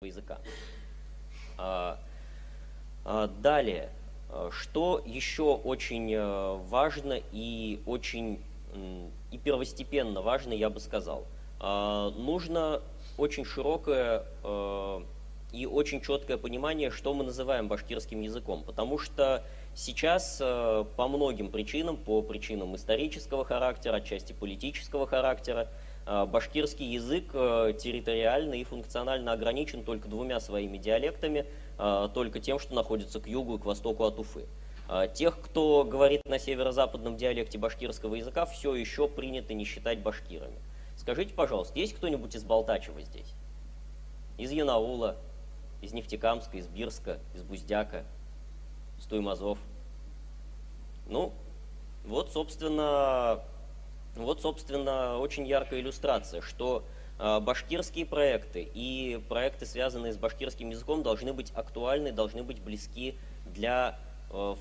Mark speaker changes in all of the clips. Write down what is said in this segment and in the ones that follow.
Speaker 1: языка. Далее, что еще очень важно и очень и первостепенно важно, я бы сказал, нужно очень широкое и очень четкое понимание, что мы называем башкирским языком, потому что сейчас по многим причинам, по причинам исторического характера, отчасти политического характера, башкирский язык территориально и функционально ограничен только двумя своими диалектами, только тем, что находится к югу и к востоку от Уфы. Тех, кто говорит на северо-западном диалекте башкирского языка, все еще принято не считать башкирами. Скажите, пожалуйста, есть кто-нибудь из Балтачева здесь? Из Янаула, из Нефтекамска, из Бирска, из Буздяка, из Туймазов? Ну, вот, собственно, очень яркая иллюстрация, что башкирские проекты и проекты, связанные с башкирским языком, должны быть актуальны, должны быть близки для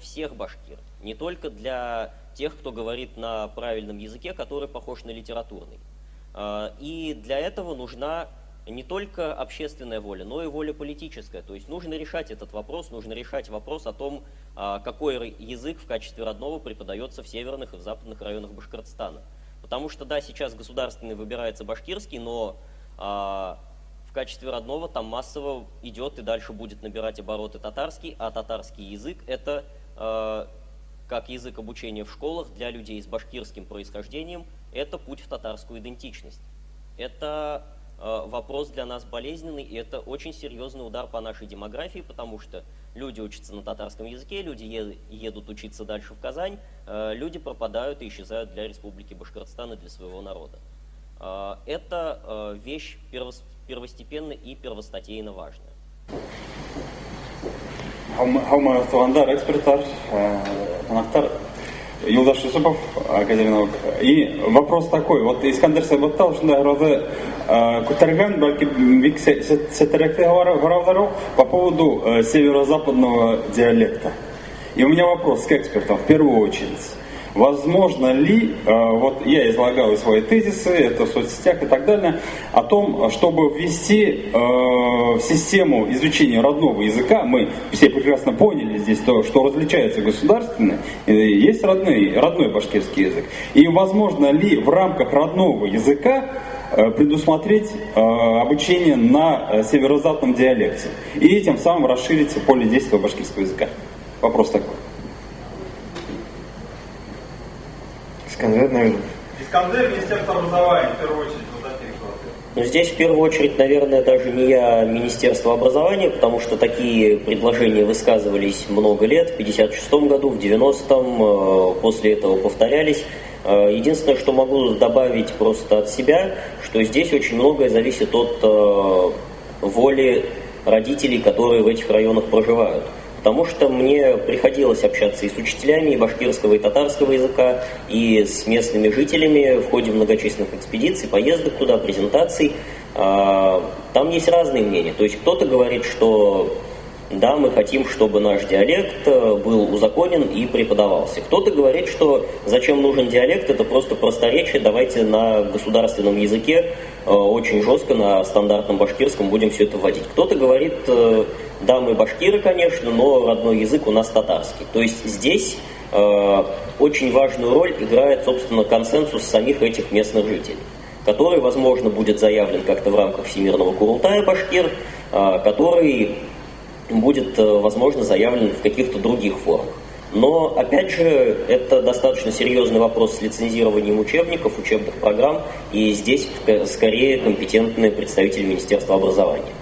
Speaker 1: всех башкир, не только для тех, кто говорит на правильном языке, который похож на литературный. И для этого нужна не только общественная воля, но и воля политическая. То есть нужно решать этот вопрос, нужно решать вопрос о том, какой язык в качестве родного преподается в северных и в западных районах Башкортостана. Потому что, да, сейчас государственный выбирается башкирский, но в качестве родного там массово идет и дальше будет набирать обороты татарский, а татарский язык – это, как язык обучения в школах для людей с башкирским происхождением, это путь в татарскую идентичность. Это вопрос для нас болезненный, и это очень серьезный удар по нашей демографии, потому что люди учатся на татарском языке, люди едут учиться дальше в Казань, люди пропадают и исчезают для Республики Башкортостан и для своего народа. Это вещь первостепенно и первостатейно важная.
Speaker 2: Юлдаш Юсупов, Академия наук. И вопрос такой, вот Искандер Сабаттал, по поводу северо-западного диалекта. И у меня вопрос к экспертам, в первую очередь. Возможно ли, вот я излагал свои тезисы, это в соцсетях и так далее, о том, чтобы ввести в систему изучения родного языка, мы все прекрасно поняли здесь то, что различается государственный, есть родной башкирский язык. И возможно ли в рамках родного языка предусмотреть обучение на северо-западном диалекте и этим самым расширить поле действия башкирского языка? Вопрос такой.
Speaker 3: Искандер, наверное.
Speaker 4: Искандер, Министерство образования, в первую очередь, вот таких вот.
Speaker 1: Но здесь в первую очередь, наверное, даже не я, Министерство образования, потому что такие предложения высказывались много лет, в 1956 году, в 90-м, после этого повторялись. Единственное, что могу добавить просто от себя, что здесь очень многое зависит от воли родителей, которые в этих районах проживают. Потому что мне приходилось общаться и с учителями и башкирского, и татарского языка, и с местными жителями в ходе многочисленных экспедиций, поездок туда, презентаций. Там есть разные мнения. То есть кто-то говорит, что да, мы хотим, чтобы наш диалект был узаконен и преподавался. Кто-то говорит, что зачем нужен диалект, это просто просторечие, давайте на государственном языке очень жестко, на стандартном башкирском будем все это вводить. Кто-то говорит, да, мы башкиры, конечно, но родной язык у нас татарский. То есть здесь очень важную роль играет, собственно, консенсус самих этих местных жителей, который, возможно, будет заявлен как-то в рамках Всемирного Курултая башкир, который будет, возможно, заявлен в каких-то других формах. Но, опять же, это достаточно серьезный вопрос с лицензированием учебников, учебных программ, и здесь скорее компетентные представители Министерства образования.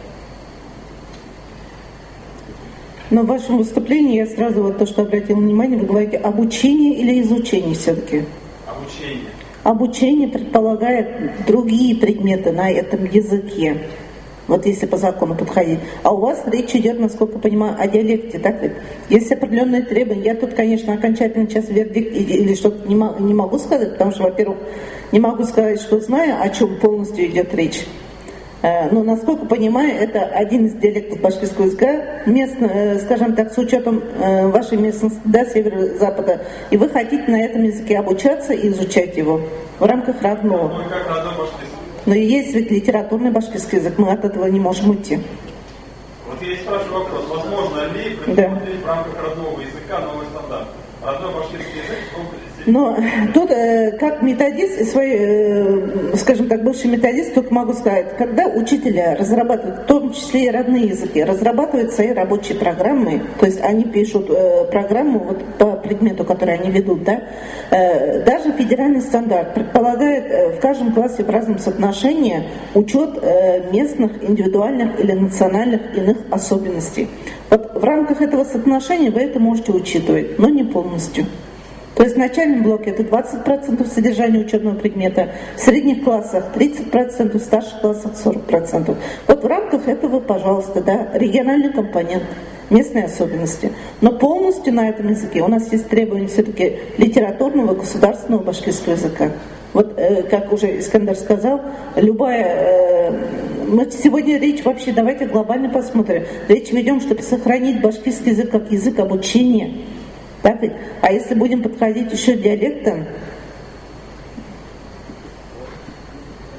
Speaker 5: Но в вашем выступлении я сразу вот то, что обратила внимание, вы говорите обучение или изучение все-таки?
Speaker 4: Обучение.
Speaker 5: Обучение предполагает другие предметы на этом языке. Вот если по закону подходить. А у вас речь идет, насколько я понимаю, о диалекте, так ведь? Есть определенные требования. Я тут, конечно, окончательно сейчас вердикт или что-то не могу сказать, потому что, во-первых, не могу сказать, что знаю, о чем полностью идет речь. Но, насколько понимаю, это один из диалектов башкирского языка, местно, скажем так, с учетом вашей местности, да, северо-запада, и вы хотите на этом языке обучаться и изучать его в рамках родного.
Speaker 4: Ну, как родной башкирский.
Speaker 5: Но есть ведь литературный башкирский язык, мы от этого не можем уйти.
Speaker 4: я спрашиваю вопрос, возможно ли предусмотреть в рамках родного языка новый стандарт? Родной башкирский язык, сколько здесь?
Speaker 5: Но тут, как методист, скажем так, бывший методист, только могу сказать, когда учителя разрабатывают, в том числе и родные языки, разрабатывают свои рабочие программы, то есть они пишут программу вот, по предмету, который они ведут, да, даже федеральный стандарт предполагает в каждом классе в разном соотношении учет местных, индивидуальных или национальных иных особенностей. Вот в рамках этого соотношения вы это можете учитывать, но не полностью. То есть в начальном блоке это 20% содержания учебного предмета, в средних классах 30%, в старших классах 40%. Вот в рамках этого, пожалуйста, да, региональный компонент, местные особенности. Но полностью на этом языке у нас есть требования все-таки литературного государственного башкирского языка. Вот, как уже Искандер сказал, мы сегодня речь вообще, давайте глобально посмотрим. Речь ведем, чтобы сохранить башкирский язык как язык обучения. Так ведь? А если будем подходить еще к диалектам?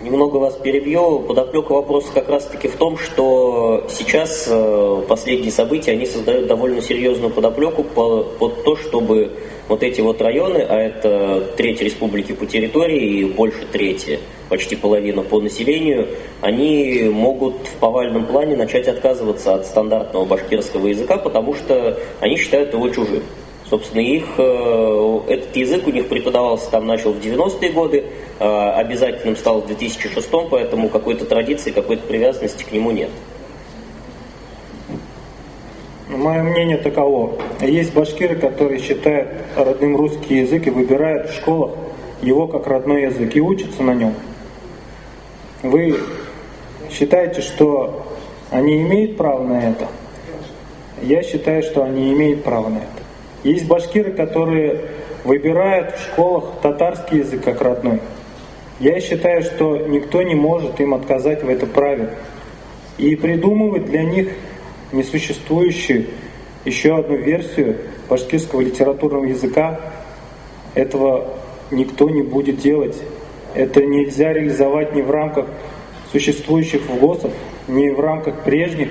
Speaker 1: Немного вас перебью. Подоплека вопроса как раз-таки в том, что сейчас последние события, они создают довольно серьезную подоплеку под то, чтобы вот эти вот районы, а это треть республики по территории и больше трети, почти половина по населению, они могут в повальном плане начать отказываться от стандартного башкирского языка, потому что они считают его чужим. Собственно, этот язык у них преподавался, там начал в 90-е годы, обязательным стал в 2006-м, поэтому какой-то традиции, какой-то привязанности к нему нет.
Speaker 6: Мое мнение таково. Есть башкиры, которые считают родным русский язык и выбирают в школах его как родной язык и учатся на нем. Вы считаете, что они имеют право на это? Я считаю, что они имеют право на это. Есть башкиры, которые выбирают в школах татарский язык как родной. Я считаю, что никто не может им отказать в этом праве. И придумывать для них несуществующую еще одну версию башкирского литературного языка, этого никто не будет делать. Это нельзя реализовать ни в рамках существующих ВГОСов, ни в рамках прежних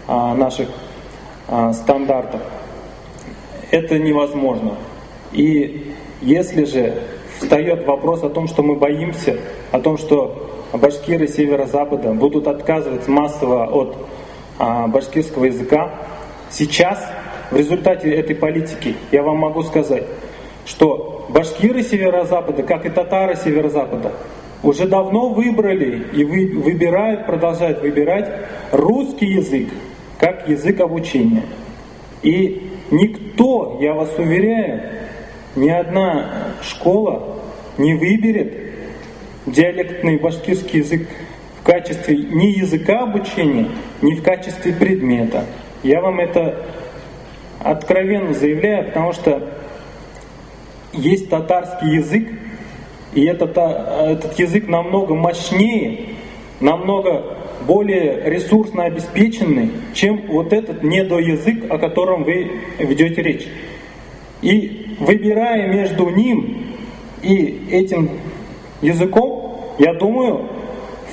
Speaker 6: наших стандартов. Это невозможно. И если же встает вопрос о том, что мы боимся, о том, что башкиры северо-запада будут отказываться массово от башкирского языка, сейчас в результате этой политики я вам могу сказать, что башкиры северо-запада, как и татары северо-запада, уже давно выбрали и выбирают, продолжают выбирать русский язык как язык обучения. И никто, я вас уверяю, ни одна школа не выберет диалектный башкирский язык в качестве ни языка обучения, ни в качестве предмета. Я вам это откровенно заявляю, потому что есть татарский язык, и этот язык намного мощнее, намного более ресурсно обеспеченный, чем вот этот недоязык, о котором вы ведете речь. И выбирая между ним и этим языком, я думаю,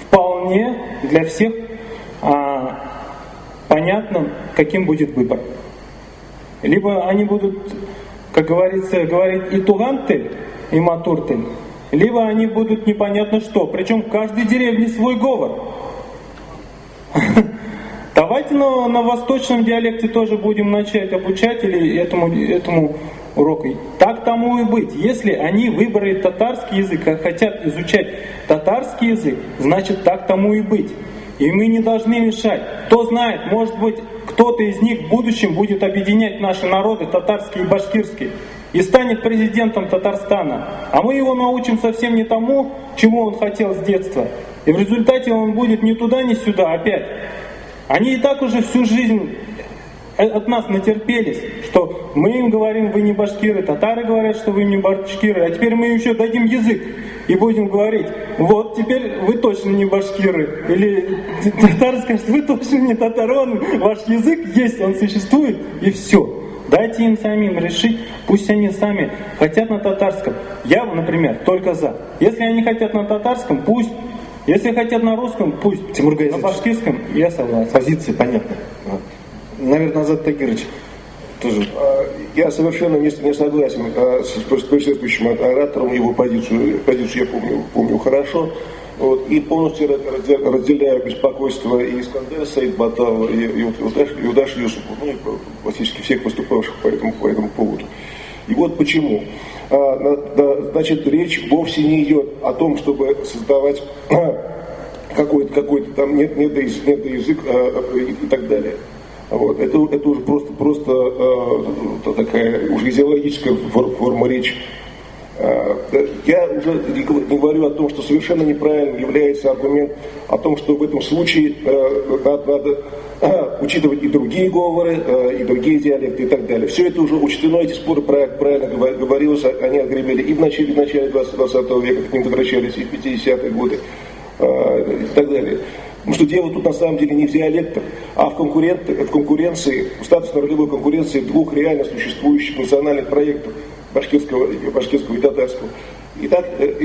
Speaker 6: вполне для всех понятно, каким будет выбор. Либо они будут, как говорится, говорить и тугантель, и матуртель, либо они будут непонятно что. Причем в каждой деревне свой говор. Давайте на восточном диалекте тоже будем начать обучать или этому уроку. Так тому и быть. Если они выбрали татарский язык, а хотят изучать татарский язык, значит так тому и быть. И мы не должны мешать. Кто знает, может быть, кто-то из них в будущем будет объединять наши народы, татарский и башкирский, и станет президентом Татарстана. А мы его научим совсем не тому, чему он хотел с детства. И в результате он будет ни туда, ни сюда опять. Они и так уже всю жизнь от нас натерпелись, что мы им говорим, вы не башкиры, татары говорят, что вы не башкиры, а теперь мы еще дадим язык и будем говорить, вот теперь вы точно не башкиры. Или татары скажут, вы точно не татары, ваш язык есть, он существует, и все. Дайте им самим решить, пусть они сами хотят на татарском. Я, например, только за. Если они хотят на татарском, пусть. Если хотят на русском, пусть.
Speaker 3: Тимур
Speaker 6: на башкирском, я согласен.
Speaker 3: Позиция понятна. Наверное, Азат Тагирович тоже. Я совершенно не согласен с предшествующим оратором, его позицию я помню хорошо. Вот, и полностью разделяю беспокойство и Искандера Саидбаталова, и Юдаш Юсупова, ну и практически всех выступавших по этому поводу. И вот почему. Значит, речь вовсе не идет о том, чтобы создавать какой-то там недоязык и так далее. Вот. Это уже просто такая уже идеологическая форма речи. Я уже не говорю о том, что совершенно неправильным является аргумент о том, что в этом случае надо учитывать и другие говоры, и другие диалекты и так далее. Все это уже учтено, эти споры, правильно говорилось, они отгремели и в начале 20 века, к ним возвращались и в 50-е годы и так далее. Потому что дело тут на самом деле не в диалектах, а в конкуренции, в статусно-ролевой конкуренции двух реально существующих национальных проектов, башкирского и татарского. И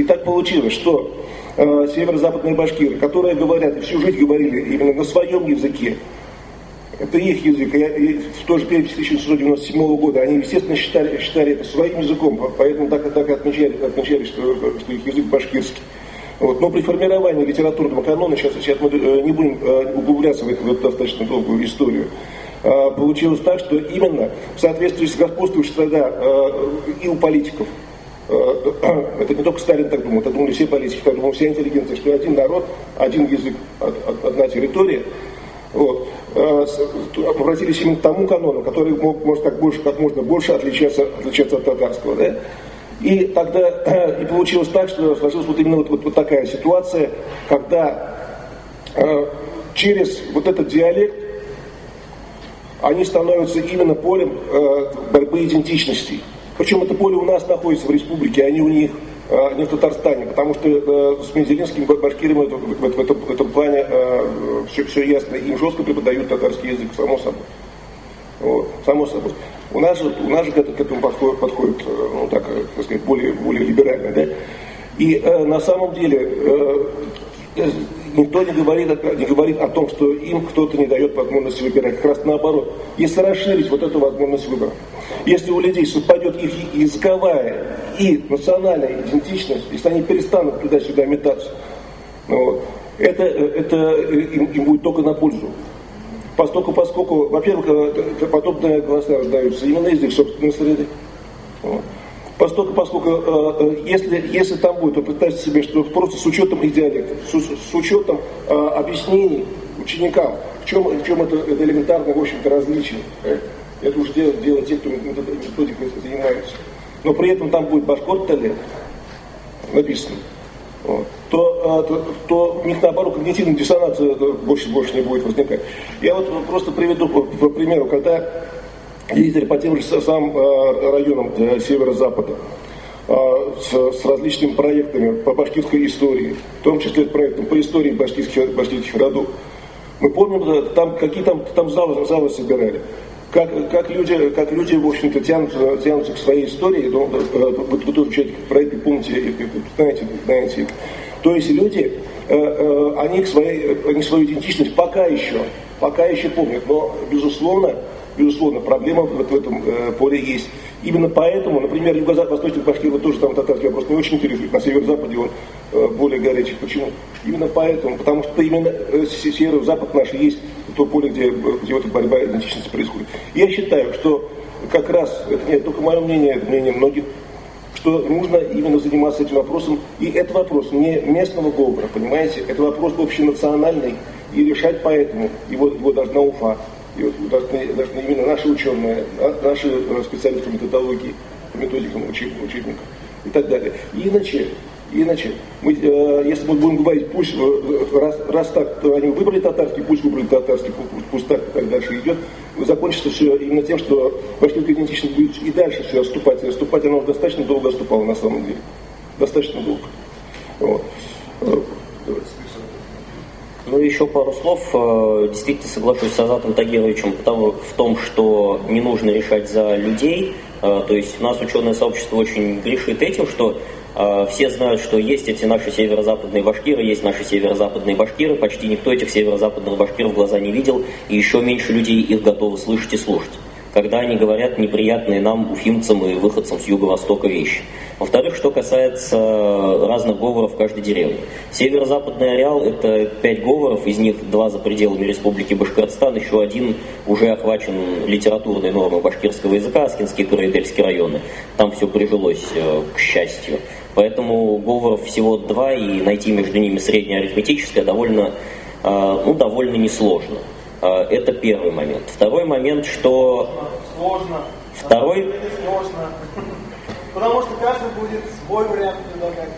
Speaker 3: так получилось, что северо-западные башкиры, которые говорят, и всю жизнь говорили именно на своем языке, это их язык, в той же переписи 1997 года, они, естественно, считали это своим языком, поэтому так и отмечали, что их язык башкирский. Вот. Но при формировании литературного канона, сейчас мы не будем углубляться в эту достаточно долгую историю, получилось так, что именно в соответствии с господствующей тогда и у политиков, это не только Сталин так думал, это думали все политики, так думала вся интеллигенция, что один народ, один язык, одна территория, вот, обратились именно к тому канону, который может как можно больше отличаться от татарского. Да? И тогда и получилось так, что сложилась вот именно вот такая ситуация, когда через вот этот диалект они становятся именно полем борьбы идентичностей. Причем это поле у нас находится в республике, а не у них, не в Татарстане, потому что с Мензелинскими башкирами в этом плане все ясно. Им жестко преподают татарский язык, само собой. Вот, само собой. У нас же к этому подходит ну, так сказать, более либерально. Да? И на самом деле никто не говорит о том, что им кто-то не дает возможности выбирать. Как раз наоборот. Если расширить вот эту возможность выбора, если у людей совпадет их языковая и национальная идентичность, если они перестанут туда-сюда метаться, вот, это им будет только на пользу. Поскольку, во-первых, подобные голоса раздаются именно из их собственной среды. Вот. Поскольку если там будет, то представьте себе, что просто с учетом их диалектов, с учетом объяснений ученикам, в чем это элементарное, в общем-то, различие. Это уже дело тех, кто методикой занимается. Но при этом там будет башкорт-талек написано. Вот. То у них наоборот когнитивная диссонанция больше не будет возникать. Я вот просто приведу по примеру, когда ездили по тем же самым районам северо-запада с различными проектами по башкирской истории, в том числе проектом по истории башкирских родов. Мы помним, какие там залы собирали. Как люди, в общем-то, тянутся к своей истории, вы тоже читаете проекты, помните, знаете. То есть люди, они свою идентичность пока еще помнят, но безусловно, проблема в этом поле есть. Именно поэтому, например, юго-восточных башкиров тоже там татарский вопрос не очень интересует, на северо-западе он более горячий. Почему? Именно поэтому, потому что именно северо-запад наш есть то поле, где вот эта борьба идентичности происходит. Я считаю, что как раз, это не только мое мнение, это мнение многих, что нужно именно заниматься этим вопросом. И это вопрос не местного говора, понимаете, это вопрос общенациональный, и решать поэтому его должна Уфа. И вот должны именно наши ученые, наши специалисты по методологии, по методикам учебников и так далее. Иначе если мы будем говорить, пусть раз так они выбрали татарский, пусть выбрали татарский, пусть так дальше идет, закончится все именно тем, что башкирская идентичность будет и дальше все отступать. И отступать она достаточно долго отступала на самом деле. Достаточно долго. Вот.
Speaker 1: Ну, еще пару слов. Действительно соглашусь с Азатом Тагировичем в том, что не нужно решать за людей. То есть у нас ученое сообщество очень грешит этим, что Все знают, что есть эти наши северо-западные башкиры, есть наши северо-западные башкиры. Почти никто этих северо-западных башкиров в глаза не видел, и еще меньше людей их готовы слышать и слушать, когда они говорят неприятные нам, уфимцам и выходцам с юго-востока вещи. Во-вторых, что касается разных говоров в каждой деревне. Северо-западный ареал – это 5 говоров, из них 2 за пределами Республики Башкортостан, еще 1 уже охвачен литературной нормой башкирского языка, Аскинские и Карайдельские районы. Там все прижилось, к счастью. Поэтому говоров всего 2, и найти между ними среднее арифметическое довольно несложно. Это первый момент. Второй момент, что...
Speaker 7: Сложно.
Speaker 1: Второй...
Speaker 7: Сложно. Потому что каждый будет свой вариант предлагать.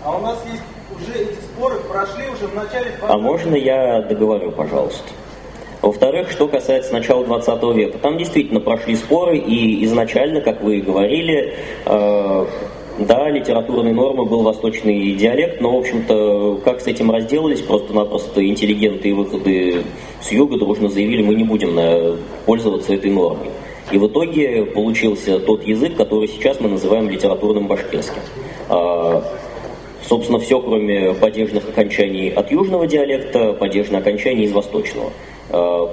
Speaker 7: А у нас есть уже эти споры, прошли уже в начале...
Speaker 1: А можно я договорю, пожалуйста? Во-вторых, что касается начала 20 века. Там действительно прошли споры, и изначально, как вы и говорили, да, литературной нормой был восточный диалект, но, в общем-то, как с этим разделались, просто-напросто интеллигенты и выходы с юга дружно заявили, мы не будем пользоваться этой нормой. И в итоге получился тот язык, который сейчас мы называем литературным башкирским. Собственно, все, кроме падежных окончаний от южного диалекта, падежные окончания из восточного.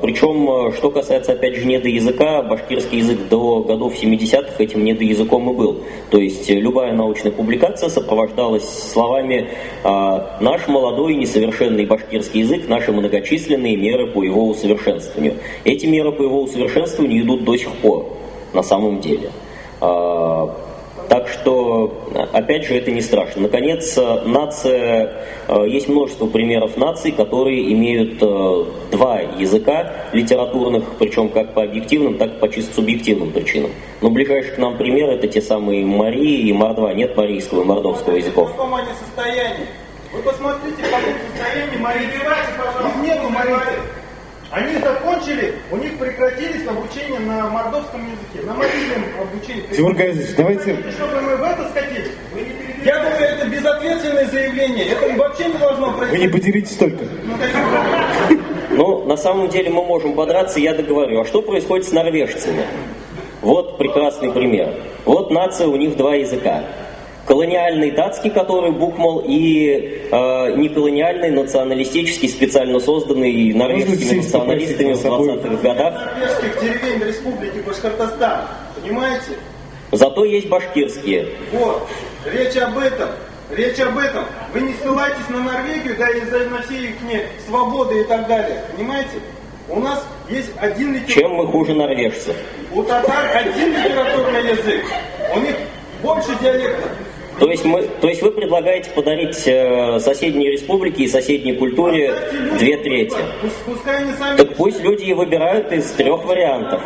Speaker 1: Причем, что касается, опять же, недоязыка, башкирский язык до годов 70-х этим недоязыком и был. То есть любая научная публикация сопровождалась словами «наш молодой несовершенный башкирский язык, наши многочисленные меры по его усовершенствованию». Эти меры по его усовершенствованию идут до сих пор, на самом деле. Так что, опять же, это не страшно. Наконец, нация, есть множество примеров наций, которые имеют 2 языка литературных, причем как по объективным, так и по чисто субъективным причинам. Но ближайший к нам пример — это те самые Марии и Мордва. Нет марийского и мордовского языков.
Speaker 7: В каком они состоянии? Вы посмотрите, в каком состоянии Марии. Их нету марийцев. Они закончили, у них прекратились обучение на мордовском языке, на марийском обучении.
Speaker 8: Тимур Гаязович, давайте...
Speaker 7: Чтобы мы в это скатились? Я думаю, это безответственное заявление. Это вообще не должно происходить.
Speaker 8: Вы не поделитесь только.
Speaker 1: Ну, на самом деле мы можем подраться, я договорю. А что происходит с норвежцами? Вот прекрасный пример. Вот нация, у них 2 языка. Колониальный датский, который букмал, и неколониальный, националистический, специально созданный норвежскими националистами в 20-х годах.
Speaker 7: Норвежских деревень Республики Башкортостан, понимаете?
Speaker 1: Зато есть башкирские.
Speaker 7: Вот, речь об этом. Речь об этом. Вы не ссылайтесь на Норвегию, да, и на все их свободы и так далее. Понимаете? У нас есть один литературный...
Speaker 1: Чем мы хуже норвежцев?
Speaker 7: У татар один литературный язык. У них больше диалектов.
Speaker 1: То есть вы предлагаете подарить соседней республике и соседней культуре 2/3.
Speaker 7: Пускай они сами...
Speaker 1: Так пусть люди и выбирают из 3 вариантов.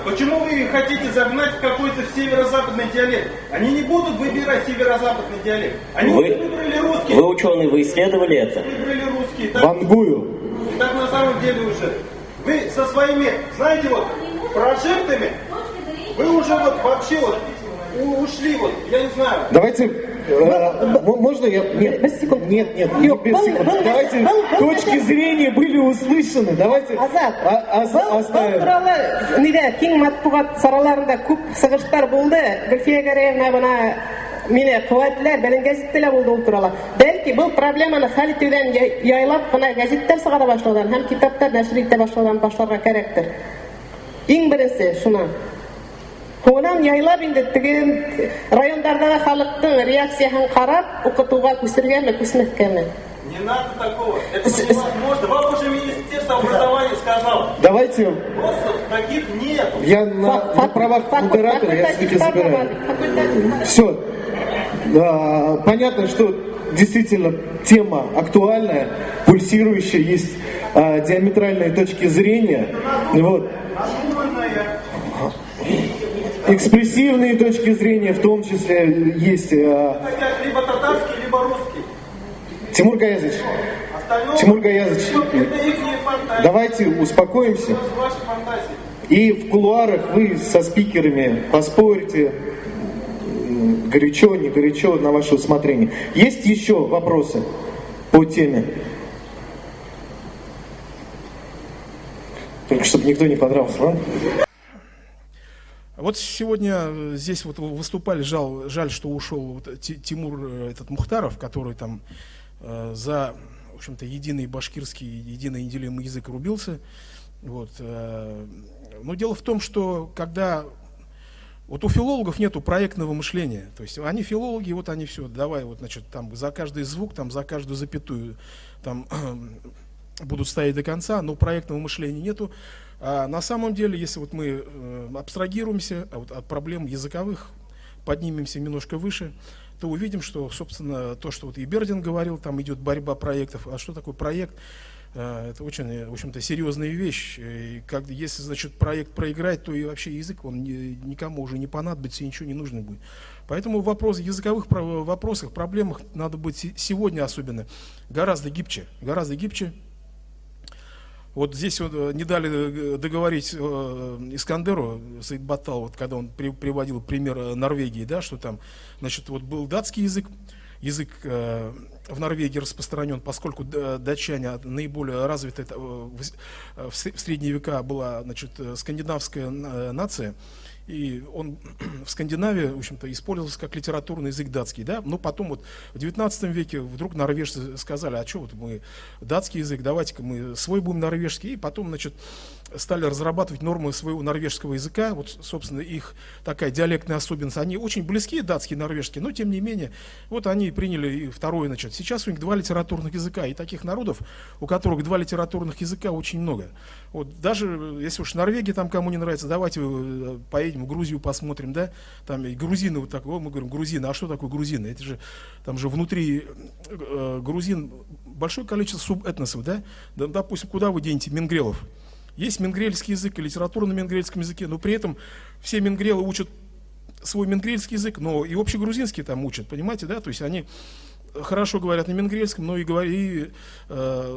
Speaker 7: Почему вы хотите загнать какой-то северо-западный диалект? Они не будут выбирать северо-западный диалект. Они выбрали русский.
Speaker 1: Вы ученые, вы исследовали это?
Speaker 7: Выбрали русский.
Speaker 8: Вангую.
Speaker 7: Так на самом деле уже. Вы со своими, знаете, вот, прожектами, вы уже вот вообще вот ушли, вот, я не знаю.
Speaker 8: Давайте, можно я... Нет, без секунд. Нет, без секунд. Давайте, точки зрения были услышаны. Давайте оставим.
Speaker 9: Бұл туралы кең матбуғат сараларында көп сығыштар болды. Гүлфия Гараевна бұна мені қуаттылар, бәлін газеттелер болды ол туралы. Бәлки бұл проблеманы хәл итуден яйлап бұна газеттер сығара башладан, һәм китаптар нәшір ите башладан башларға кәрәктер. Ең бірінші шуна. Онан яйлап инде теген райондардағы халықтың реакциясын қарап, оқытуға көсіргенме, көсмеккенме?
Speaker 7: Не надо такого. Это невозможно. Вам уже Министерство образования сказал.
Speaker 8: Давайте...
Speaker 7: Просто таких нет.
Speaker 8: Я на правах модератора, я все-таки забираю. Все. Понятно, что действительно тема актуальная, пульсирующая, есть диаметральные точки зрения. Вот. Экспрессивные точки зрения, в том числе, есть...
Speaker 7: Хотят либо татарский, либо русский.
Speaker 8: Тимур Гаязович, давайте успокоимся. И в кулуарах вы со спикерами поспорите, горячо, не горячо, на ваше усмотрение. Есть еще вопросы по теме? Только чтобы никто не подрался, ладно?
Speaker 10: Вот сегодня здесь вот выступали, жаль, что ушел вот Тимур этот Мухтаров, который там за, в общем-то, единый башкирский, единый неделимый язык рубился. Вот. Но дело в том, что когда вот у филологов нету проектного мышления, то есть они филологи, вот они все, давай вот, значит, там за каждый звук, там за каждую запятую там будут стоять до конца, но проектного мышления нету. А на самом деле, если вот мы абстрагируемся от проблем языковых, поднимемся немножко выше, то увидим, что, собственно, то, что вот и Бердин говорил, там идет борьба проектов. А что такое проект? Это очень, в общем-то, серьезная вещь. И если, значит, проект проиграть, то и вообще язык, он никому уже не понадобится, и ничего не нужно будет. Поэтому в языковых вопросах, проблемах надо быть сегодня особенно гораздо гибче. Вот здесь вот не дали договорить Искандеру Саидбаттал, вот когда он приводил пример Норвегии, да, что там, значит, вот был датский язык в Норвегии распространен, поскольку датчане наиболее развитая в средние века была, значит, скандинавская нация. И он в Скандинавии, в общем-то, использовался как литературный язык датский, да, но потом вот в 19 веке вдруг норвежцы сказали, а что вот мы датский язык, давайте-ка мы свой будем норвежский, и потом, значит, стали разрабатывать нормы своего норвежского языка, вот, собственно, их такая диалектная особенность, они очень близки, датские, норвежские, но, тем не менее, вот они приняли и второе, значит, сейчас у них 2 литературных языка, и таких народов, у которых 2 литературных языка, очень много. Вот даже, если уж Норвегия там кому не нравится, давайте поедем в Грузию, посмотрим, да, там и грузины, вот так, мы говорим, грузины, а что такое грузины? Это же, там же внутри грузин большое количество субэтносов, да, допустим, куда вы денете мингрелов? Есть мингрельский язык и литература на мингрельском языке, но при этом все мингрелы учат свой мингрельский язык, но и общегрузинский там учат, понимаете, да, то есть они хорошо говорят на мингрельском, но и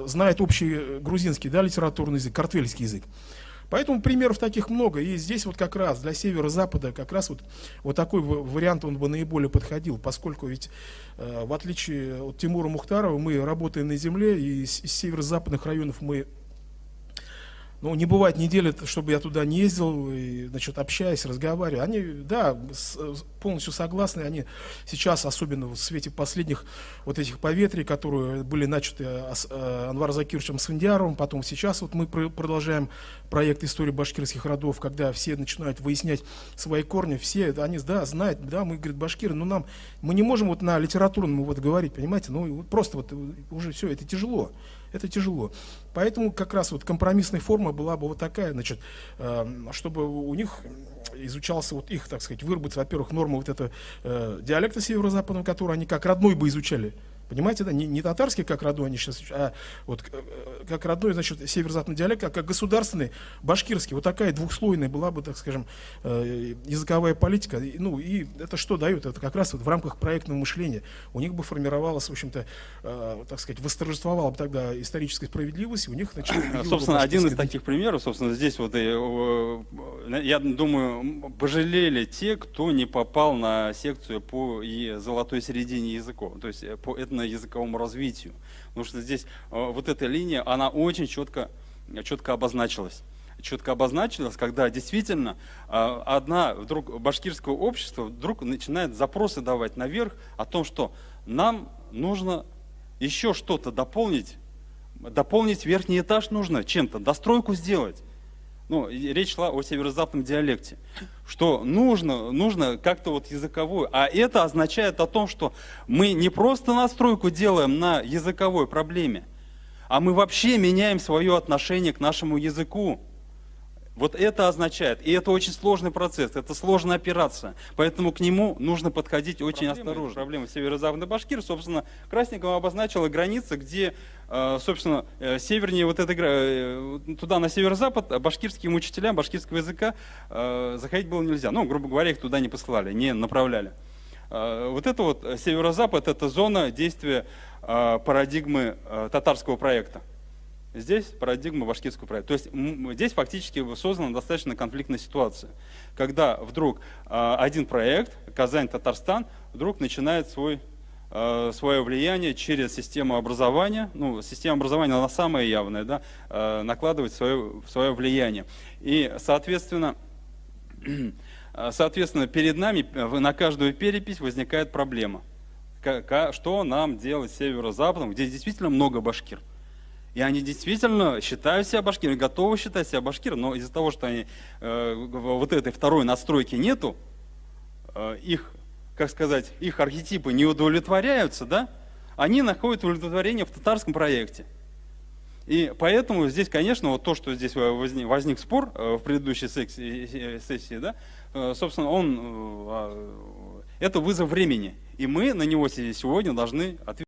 Speaker 10: знают общий грузинский, да, литературный язык, картвельский язык. Поэтому примеров таких много, и здесь вот как раз для северо-запада как раз вот такой вариант он бы наиболее подходил, поскольку ведь в отличие от Тимура Мухтарова мы работаем на земле, и из северо-западных районов мы, ну, не бывает недели, чтобы я туда не ездил, и, значит, общаясь, разговаривая. Они, да, полностью согласны, они сейчас, особенно в свете последних вот этих поветрий, которые были начаты Анваром Закировичем Сфендияровым, потом сейчас вот мы продолжаем проект истории башкирских родов, когда все начинают выяснять свои корни, все, они, да, знают, да, мы, говорит, башкиры, но мы не можем вот на литературном вот говорить, понимаете, ну, просто вот уже все, это тяжело. Поэтому как раз вот компромиссная форма была бы вот такая, значит, чтобы у них изучался вот их, так сказать, выработать, во-первых, нормы вот этого диалекта северо-западного, который они как родной бы изучали. Понимаете, да, не татарский как родной они сейчас, а вот как родной, значит, северо-западный диалект, а как государственный, башкирский. Вот такая двухслойная была бы, так скажем, языковая политика. Ну и это что дает? Это как раз вот в рамках проектного мышления. У них бы формировалась, в общем-то, так сказать, восторжествовала бы тогда историческая справедливость, у них, значит,
Speaker 2: собственно, один из таких примеров, собственно, здесь вот, я думаю, пожалели те, кто не попал на секцию по золотой середине языков, то есть по этноязыковому развитию. Потому что здесь вот эта линия, она очень четко обозначилась. Когда действительно вдруг башкирское общество вдруг начинает запросы давать наверх о том, что нам нужно еще что-то дополнить верхний этаж нужно чем-то, достройку сделать. Ну, речь шла о северо-западном диалекте, что нужно как-то вот языковую, а это означает о том, что мы не просто настройку делаем на языковой проблеме, а мы вообще меняем свое отношение к нашему языку. Вот это означает, и это очень сложный процесс, это сложная операция, поэтому к нему нужно подходить очень осторожно. Проблема северо-западной Башкирии, собственно, Красникова обозначила границы, где, собственно, севернее вот туда на северо-запад башкирским учителям башкирского языка заходить было нельзя. Ну, грубо говоря, их туда не посылали, не направляли. Вот это вот северо-запад, это зона действия парадигмы татарского проекта. Здесь парадигма башкирского проекта. То есть здесь фактически создана достаточно конфликтная ситуация, когда вдруг один проект, Казань, Татарстан, вдруг начинает свое влияние через систему образования, ну, система образования, она самая явная, да, накладывать свое влияние. И, соответственно,
Speaker 11: соответственно, перед нами на каждую перепись возникает проблема. Что нам делать с северо-западом, где действительно много башкир. И они действительно считают себя башкирами, готовы считать себя башкирами, но из-за того, что они, вот этой второй настройки нету, их, как сказать, их архетипы не удовлетворяются, да, они находят удовлетворение в татарском проекте. И поэтому здесь, конечно, вот то, что здесь возник спор в предыдущей сессии, да, собственно, это вызов времени. И мы на него сегодня должны ответить.